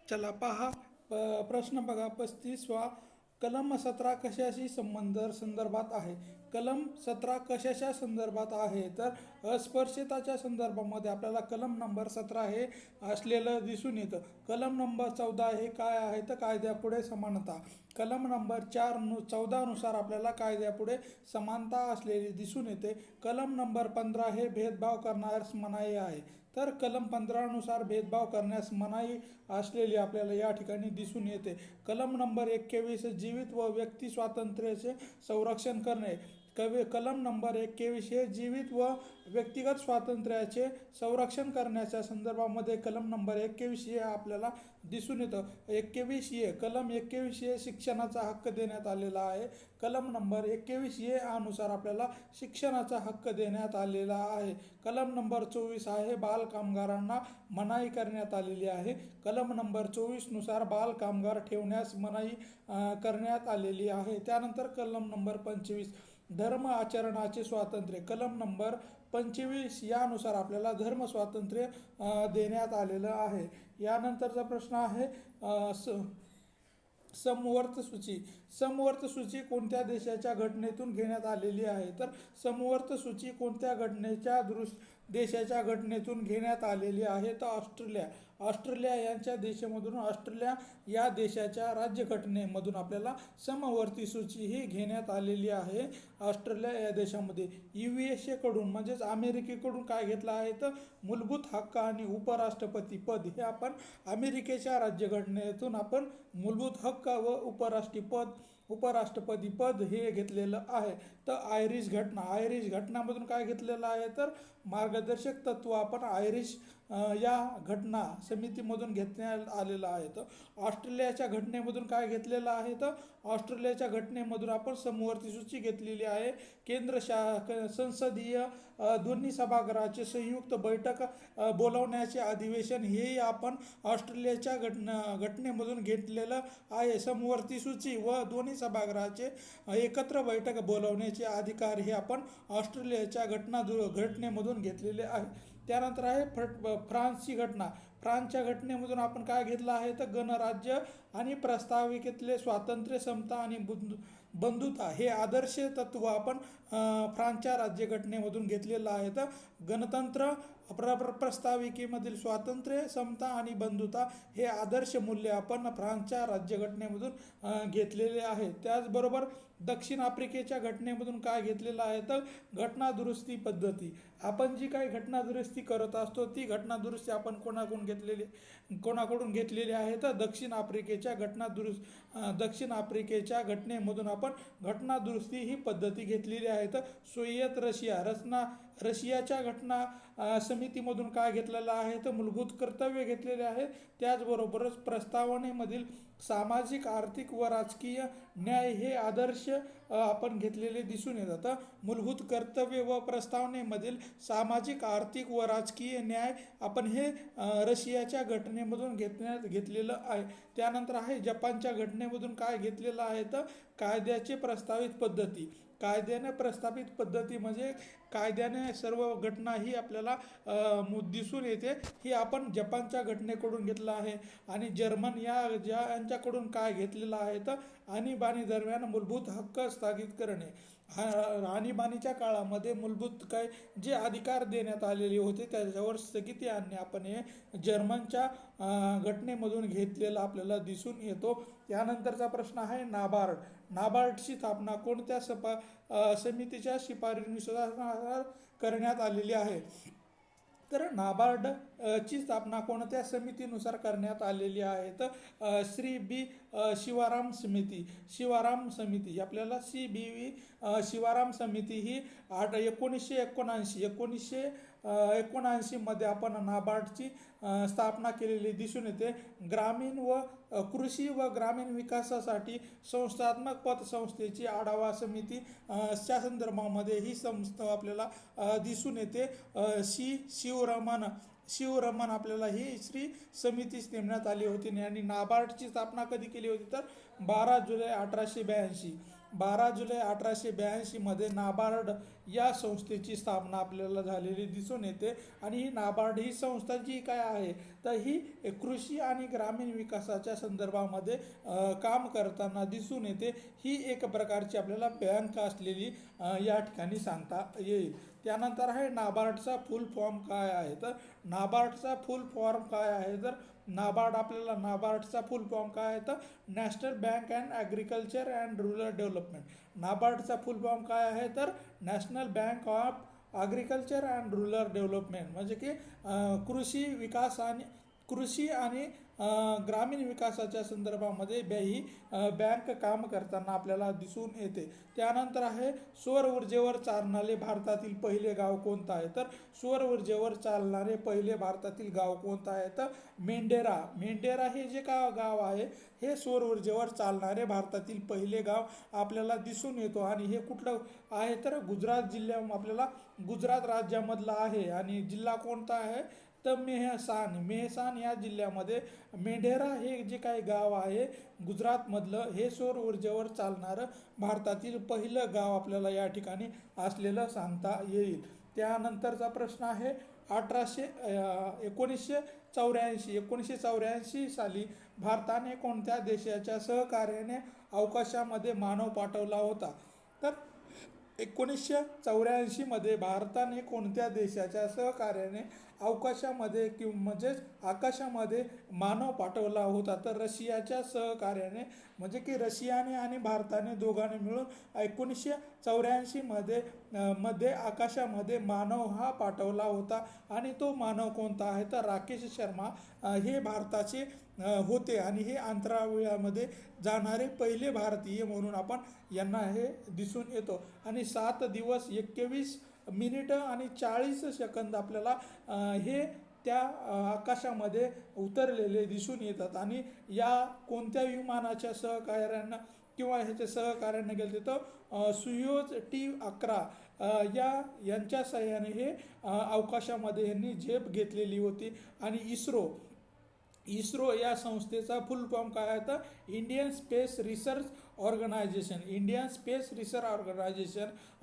चला पहा प्रश्न बघा 35वा. कलम 17 कशाशी संदर्भात आहे. कलम 17 कशाच्या संदर्भात आहे तर अस्पृश्यताच्या संदर्भामध्ये आपल्याला कलम नंबर 17 हे असलेलं दिसून येतं. कलम नंबर 14 हे काय आहे तर कायद्यापुढे समानता. कलम नंबर 14 नुसार आपल्याला कायद्यापुढे समानता असलेली दिसून येते. कलम नंबर 15 हे भेदभाव करण्यास मनाई आहे. तर कलम 15 नुसार भेदभाव करण्यास मनाई असलेली आपल्याला या ठिकाणी दिसून येते. कलम नंबर 21 जीवित व व्यक्ती स्वातंत्र्याचे संरक्षण करणे. कलम नंबर 21 हे जीवित व व्यक्तिगत स्वातंत्र्याचे संरक्षण करण्याच्या संदर्भामध्ये कलम नंबर 21 हे आपल्याला दिसून येतं. 21 ए कलम 21 ए शिक्षणाचा हक्क देण्यात आलेला आहे. कलम नंबर 21 ए अनुसार आपल्याला शिक्षणाचा हक्क देण्यात आलेला आहे. कलम नंबर 24 आहे बाल कामगारांना मनाई करण्यात आलेली आहे. कलम नंबर 24 नुसार बाल कामगार ठेवण्यास मनाई करण्यात आलेली आहे. त्यानंतर कलम नंबर 25 धर्म आचरणाचे स्वातंत्र्य. कलम नंबर 25 यानुसार आपल्याला धर्म स्वातंत्र्य देण्यात आलेलं आहे. यानंतरचा प्रश्न आहे समवर्त सूची. समवर्त सूची कोणत्या देशाच्या घटनेतून घेण्यात आलेली आहे तर समवर्त सूची कोणत्या देशाच्या घटनेतून घेण्यात आलेली आहे तर ऑस्ट्रेलिया यांच्या देशामधून ऑस्ट्रेलिया या देशाच्या राज्यघटनेमधून आपल्याला समवर्ती सूची ही घेण्यात आलेली आहे. ऑस्ट्रेलिया या देशामध्ये USA कडून म्हणजेच अमेरिकेकडून काय घेतलं आहे तर मूलभूत हक्क आणि उपराष्ट्रपती पद हे आपण अमेरिकेच्या राज्यघटनेतून आपण मूलभूत हक्क व उपराष्ट्रपती पद हे घेतलेलं आहे. तर आयरिश घटनामधून काय घेतलेलं आहे तर मार्गदर्शक तत्व आपण आयरिश या घटना समितीमधून घेण्यात आलेलं आहे. तर ऑस्ट्रेलियाच्या घटनेमधून काय घेतलेलं आहे तर ऑस्ट्रेलियाच्या घटनेमधून आपण समवर्ती सूची घेतलेली आहे. संसदीय दोन्ही सभागृहाचे संयुक्त बैठक बोलवण्याचे अधिवेशन हेही आपण ऑस्ट्रेलियाच्या घटनेमधटनेमधून घेतलेलं आहे. समवर्ती सूची व दोन्ही सभागृहाचे एकत्र बैठक बोलवण्याचे अधिकार हे आपण ऑस्ट्रेलियाच्या घटनेमधून घेतलेले आहे. त्यानंतर आहे फ्रान्सची घटना. फ्रान्सच्या घटनेमधून आपण काय घेतलं आहे तर गणराज्य आणि प्रस्ताविकेतले स्वातंत्र्य समता आणि बंधुता हे आदर्श तत्व आपण फ्रान्सच्या राज्यघटनेमधून घेतलेलं आहे. तर गणतंत्र प्रस्ताविकेमधील स्वातंत्र्य समता आणि बंधुता हे आदर्श मूल्य आपण फ्रान्सच्या राज्यघटनेमधून घेतलेले आहे. त्याचबरोबर दक्षिण आफ्रिकेच्या घटनेमधून काय घेतलेलं आहे तर घटना दुरुस्ती पद्धती. आपण जी काही घटना दुरुस्ती करत असतो ती घटना दुरुस्ती आपण कोणाकडून घेतलेली आहे तर दक्षिण आफ्रिकेच्या घटनेमधून आपण घटना दुरुस्ती ही पद्धती घेतलेली आहे. तर सोव्हिएत रशियाच्या घटना समितीमधून काय घेतलेलं आहे तर मूलभूत कर्तव्य घेतलेले आहे. त्याचबरोबरच प्रस्तावनेमधील सामाजिक आर्थिक व राजकीय न्याय हे आदर्श आपण घेतलेले दिसून येतात. मूलभूत कर्तव्य व प्रस्तावनेमधील सामाजिक आर्थिक व राजकीय न्याय आपण हे रशियाच्या घटनेमधून घेतलेलं आहे. त्यानंतर आहे जपानच्या घटनेमधून काय घेतलेलं आहे तर कायद्याचे प्रस्तावित पद्धती. कायद्याने प्रस्थापित पद्धती म्हणजे कायद्याने सर्व घटना ही आपल्याला दिसून येते. ही आपण जपानच्या घटनेकडून घेतलं आहे. आणि जर्मन यांच्याकडून काय घेतलेलं आहे तर आणीबाणी दरम्यान मूलभूत हक्क स्थगित करणे. आणीबाणीच्या काळामध्ये मूलभूत काय जे अधिकार देण्यात आलेले होते त्याच्यावर स्थगिती आणणे आपण हे जर्मनच्या घटनेमधून घेतलेला आपल्याला दिसून येतो. यानंतरचा प्रश्न आहे नाबार्डची स्थापना कोणत्या समितीच्या शिफारशीनुसार करण्यात आलेली आहे तर नाबार्डची स्थापना कोणत्या समितीनुसार करण्यात आलेली आहे तर श्री बी शिवाराम समिती आपल्याला CBV शिवाराम समिती ही 1979 मध्ये आपण नाबार्डची स्थापना केलेली दिसून येते. ग्रामीण व कृषी व ग्रामीण विकासासाठी संस्थात्मक पतसंस्थेची आढावा समिती च्या संदर्भामध्ये ही संस्था आपल्याला दिसून येते. शिवरमन आपल्याला ही श्री समितीस नेमण्यात आली होती. आणि नाबार्डची स्थापना कधी केली होती तर 12 जुलै 1882 मध्ये नाबार्ड या संस्थेची स्थापना आपल्याला झालेली दिसून येते. आणि ही नाबार्ड ही संस्था जी काय आहे तर ही कृषी आणि ग्रामीण विकासाच्या संदर्भामध्ये काम करताना दिसून येते. ही एक प्रकारची आपल्याला बँक असलेली या ठिकाणी सांगता येईल. त्यानंतर आहे नाबार्डचा फुल फॉर्म काय आहे तर नाबार्डचा फुल फॉर्म काय आहे तर नाबार्डचा फुल फॉर्म काय आहे तर national bank and agriculture and rural development. नाबार्डचा फुल फॉर्म काय आहे तर national bank of agriculture and rural development, म्हणजे की कृषी आणि ग्रामीण विकासाच्या संदर्भामध्ये ही बँक काम करताना आपल्याला दिसून येते. त्यानंतर आहे सौर ऊर्जेवर चालणारे भारतातील पहिले गाव कोणतं आहे तर सौर ऊर्जेवर चालणारे पहिले भारतातील गाव कोणतं आहे तर मेंढेरा हे जे गाव आहे हे सौर ऊर्जेवर चालणारे भारतातील पहिले गाव आपल्याला दिसून येतो. आणि हे कुठलं आहे तर गुजरात राज्यामधलं आहे. आणि जिल्हा कोणता आहे तर मेहसान या जिल्ह्यामध्ये मेंढेरा हे जे काही गाव आहे गुजरातमधलं हे सौर ऊर्जेवर चालणारं भारतातील पहिलं गाव आपल्याला या ठिकाणी असलेलं सांगता येईल. त्यानंतरचा प्रश्न आहे 1984 साली भारताने कोणत्या देशाच्या सहकार्याने अवकाशामध्ये मानव पाठवला होता तर 1984 मध्ये भारताने कोणत्या देशाच्या सहकार्याने अवकाशामध्ये म्हणजेच आकाशामध्ये मानव पाठवला होता तर रशियाच्या सहकार्याने, म्हणजे की रशियाने आणि भारताने दोघांनी मिळून 1984 मध्ये आकाशामध्ये मानव हा पाठवला होता. आणि तो मानव कोणता आहे तर राकेश शर्मा हे भारताचे होते. आणि हे अंतराळामध्ये जाणारे पहिले भारतीय म्हणून आपण यांना हे दिसून येतो. आणि 7 दिवस 21 मिनिटं आणि 40 सेकंद आपल्याला हे त्या आकाशामध्ये उतरलेले दिसून येतात. आणि या कोणत्या विमानाच्या सहकार्यानं किंवा ह्याच्या सहकार्यानं गेले तर सुयोज T-11 यांच्या सहाय्याने हे अवकाशामध्ये यांनी झेप घेतलेली होती. आणि इस्रो या संस्थेचा फुल फॉर्म काय आहे तर इंडियन स्पेस रिसर्च ऑर्गनायझेशन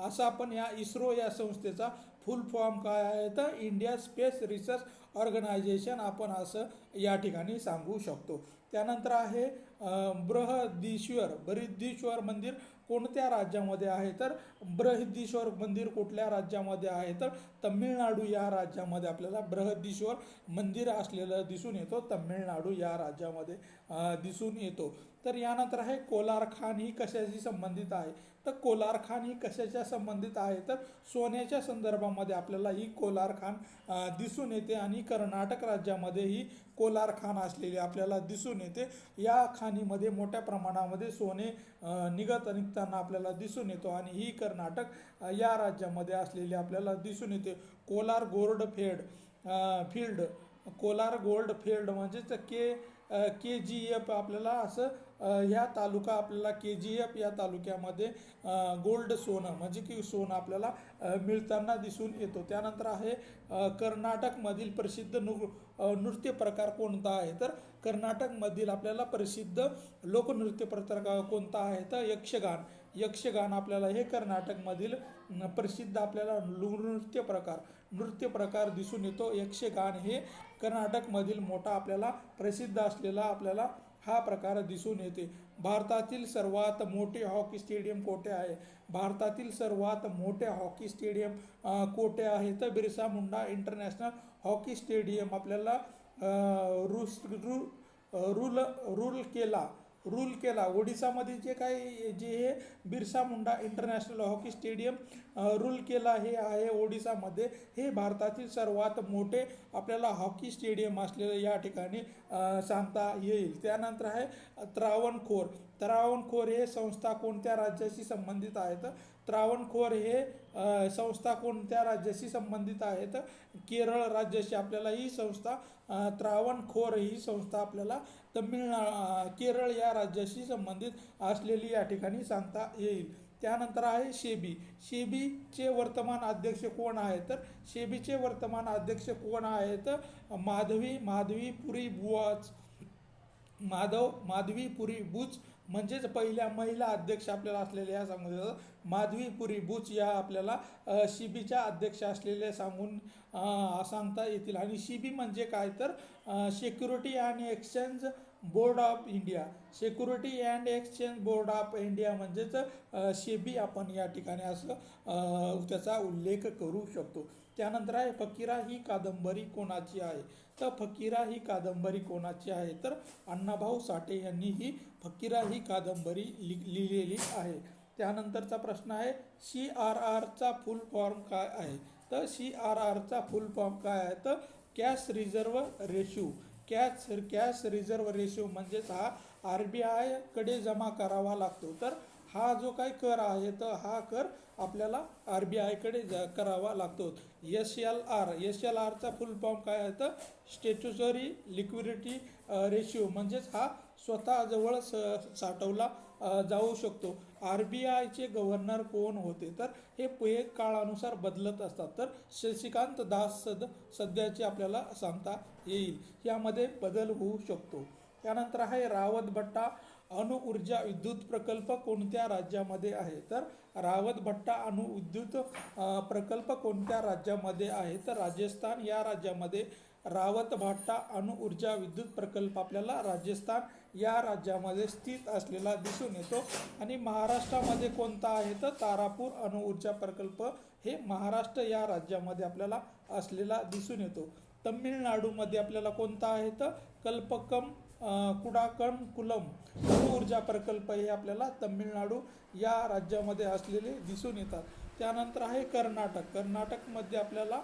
असा आपण या इस्रो या संस्थेचा फुल फॉर्म काय आहे तर इंडिया स्पेस रिसर्च ऑर्गनायझेशन आपण असं या ठिकाणी सांगू शकतो. त्यानंतर आहे बृहदीश्वर मंदिर कोणत्या राज्यामध्ये आहे तर बृहदीश्वर मंदिर कुठल्या राज्यामध्ये आहे तर तमिळनाडू या राज्यामध्ये आपल्याला बृहदीश्वर मंदिर असलेलं दिसून येतो. तमिळनाडू या राज्यामध्ये दिसून येतो. तर यानंतर आहे कोलार खान ही कशाशी संबंधित आहे तर कोलार खान ही कशाच्या संबंधित आहे तर सोन्याच्या संदर्भामध्ये आपल्याला ही कोलार खान दिसून येते. आणि कर्नाटक राज्यामध्ये ही कोलार खान असलेली आपल्याला दिसून येते. या खाणीमध्ये मोठ्या प्रमाणामध्ये सोने निघताना आपल्याला दिसून येतो. आणि ही कर्नाटक या राज्यामध्ये असलेली आपल्याला दिसून येते. कोलार गोल्ड फील्ड म्हणजेच KGF आपल्याला असं ह्या तालुका आपल्याला KGF या तालुक्यामध्ये गोल्ड सोनं म्हणजे की सोनं आपल्याला मिळताना दिसून येतो. त्यानंतर आहे कर्नाटकमधील प्रसिद्ध नृत्य प्रकार कोणता आहे तर कर्नाटकमधील आपल्याला प्रसिद्ध लोकनृत्य प्रकार कोणता आहे तर यक्षगान आपल्याला हे कर्नाटकमधील प्रसिद्ध आपल्याला नृत्य प्रकार दिसून येतो. यक्षगान हे कर्नाटकमधील मोठा आपल्याला प्रसिद्ध असलेला आपल्याला हा प्रकार दिसून येते. भारतातील सर्वात मोठे हॉकी स्टेडियम कोठे आहे? भारतातील सर्वात मोठे हॉकी स्टेडियम कोठे आहे तर Birsa Munda international hockey stadium आपल्याला रूरकेला ओडिसामध्ये हे Birsa Munda international hockey stadium Rourkela हे आहे ओडिसामध्ये. हे भारतातील सर्वात मोठे आपल्याला हॉकी स्टेडियम असलेलं या ठिकाणी सांगता येईल. त्यानंतर आहे त्रावणकोर हे संस्था कोणत्या राज्याशी संबंधित आहेत? त्रावणकोर हे संस्था कोणत्या राज्याशी संबंधित आहेत? केरळ राज्याशी आपल्याला ही संस्था त्रावणकोर ही संस्था आपल्याला केरळ या राज्याशी संबंधित असलेली या ठिकाणी सांगता येईल. त्यानंतर आहे सेबीचे वर्तमान अध्यक्ष कोण आहेत तर सेबीचे वर्तमान अध्यक्ष कोण आहेत? माधवी पुरी बुआच माधवीपुरी बुच म्हणजेच पहिल्या महिला अध्यक्ष आपल्याला असलेल्या या सांगून देतात. माधवीपुरी बुच या आपल्याला शिबीच्या अध्यक्ष असलेल्या सांगता येतील. आणि शिबी म्हणजे काय तर security and exchange board of India. Security and exchange board of India म्हणजेच सेबी आपण या ठिकाणी असं त्याचा उल्लेख करू शकतो. त्यानंतर आहे फकीरा ही कादंबरी कोणाची आहे. तर फकीरा ही कादंबरी कोणाची आहे तर अण्णाभाऊ साठे यांनी ही फकीरा ही कादंबरी लिहिलेली आहे. त्यानंतरचा प्रश्न आहे CRRचा फुल फॉर्म काय आहे. तर CRRचा फुल फॉर्म काय आहे तर cash reserve ratio. Cash reserve ratio म्हणजेच हा RBI कडे जमा करावा लागतो. तर हा जो काही कर आहे तर हा कर आपल्याला RBI कडे करावा लागतो. SLRचा फुल फॉर्म काय आहे तर स्टॅट्युटरी लिक्विडिटी रेशिओ म्हणजेच हा स्वतःजवळ साठवला जाऊ शकतो. RBIचे गव्हर्नर कोण होते तर हे काळानुसार बदलत असतात. तर शशिकांत दास सध्याचे आपल्याला सांगता येईल. यामध्ये बदल होऊ शकतो. त्यानंतर आहे रावत भट्टा अणुऊर्जा विद्युत प्रकल्प कोणत्या राज्यामध्ये आहे. तर रावत भट्टा अणुविद्युत प्रकल्प कोणत्या राज्यामध्ये आहे तर राजस्थान या राज्यामध्ये रावत भट्टा अणुऊर्जा विद्युत प्रकल्प आपल्याला राजस्थान या राज्यामध्ये स्थित असलेला दिसून येतो. आणि महाराष्ट्रामध्ये कोणता आहे तर तारापूर अणुऊर्जा प्रकल्प हे महाराष्ट्र या राज्यामध्ये आपल्याला असलेला दिसून येतो. तमिळनाडूमध्ये आपल्याला कोणता आहे तर कल्पकम कुडाकम कुलम अणुऊर्जा प्रकल्प हे आपल्याला तमिळनाडू या राज्यामध्ये असलेले दिसून येतात. त्यानंतर आहे कर्नाटकमध्ये आपल्याला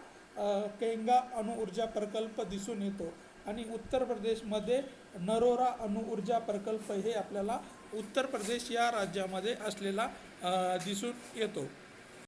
केंगा अणुऊर्जा प्रकल्प दिसून येतो. आणि उत्तर प्रदेशमध्ये नरोरा अणुऊर्जा प्रकल्प हे आपल्याला उत्तर प्रदेश या राज्यामध्ये असलेला दिसून येतो.